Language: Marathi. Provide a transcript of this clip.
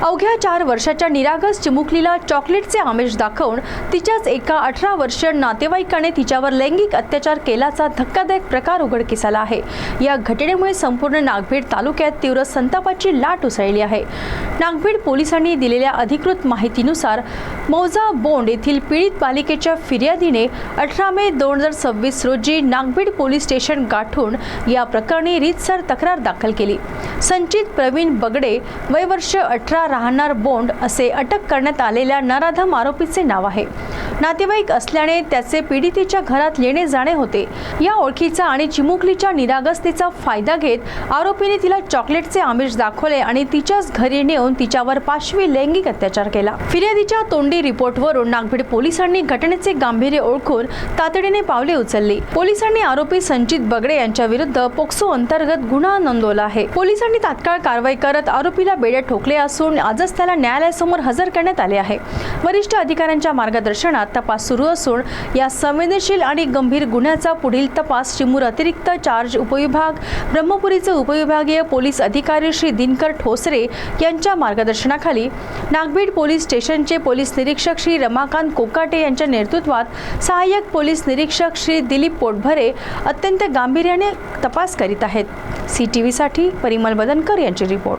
अवघ्या 4 वर्षाच्या निरागस चिमुकलीला चॉकलेटचे आमिष दाखवून तिच्याच एका 18 वर्षीय नातेवाईकाने तिच्यावर लैंगिक अत्याचार केल्याचा धक्कादायक प्रकार उघडकीस आला आहे। या घटनेमुळे संपूर्ण नागभीड तालुक्यात तीव्र संतापाची लाट उसळली आहे। नागभीड पोलिसांनी दिलेल्या अधिकृत माहितीनुसार मौजा बोंड येथील पीडित बालिकेच्या फिर्यादीने 18 मे 2026 रोजी नागभीड पोलीस स्टेशन गाठून या प्रकरणी रीतसर तक्रार दाखल केली। संचित प्रवीण बगडे वय वर्ष 18 राहणार बोंड असे अटक करण्यात आलेल्या नराधम आरोपीचे नाव आहे। नातेवाईक असल्याने त्याचे पीडितेच्या घरात येणे जाणे होते। या ओळखीचा आणि चिमुकलीच्या निरागसतेचा फायदा घेत आरोपीने तिला चॉकलेटचे आमिष दाखवले आणि तिच्याच घरी नेऊन तिच्यावर पाशवी लैंगिक अत्याचार केला। फिर्यादीच्या तोंडी रिपोर्टवरून नागभीड पोलिसांनी घटनेचे गांभीर्य ओळखून तातडीने पावले उचलली। पोलिसांनी आरोपी संचित बगडे यांच्या विरुद्ध पोक्सो अंतर्गत गुन्हा नोंदवला आहे। पोलिसांनी तात्काळ कारवाई करत आरोपीला बेड्या ठोकले असून आजच त्याला न्यायालयासमोर हजर करण्यात आले आहे। वरिष्ठ अधिकाऱ्यांच्या मार्गदर्शनात तपास सुरू असून या संवेदनशील आणि गंभीर गुन्ह्याचा पुढील तपास चिमूर अतिरिक्त चार्ज उपविभाग ब्रह्मपुरीचे उपविभागीय पोलीस अधिकारी श्री दिनकर ठोसरे यांच्या मार्गदर्शनाखाली नागभीड पोलीस स्टेशनचे पोलीस निरीक्षक श्री रमाकांत कोकाटे यांच्या नेतृत्वात सहाय्यक पोलीस निरीक्षक श्री दिलीप पोटभरे अत्यंत गांभीर्याने तपास करीत आहेत। CTV साठी परिमल बदनकर यांची रिपोर्ट।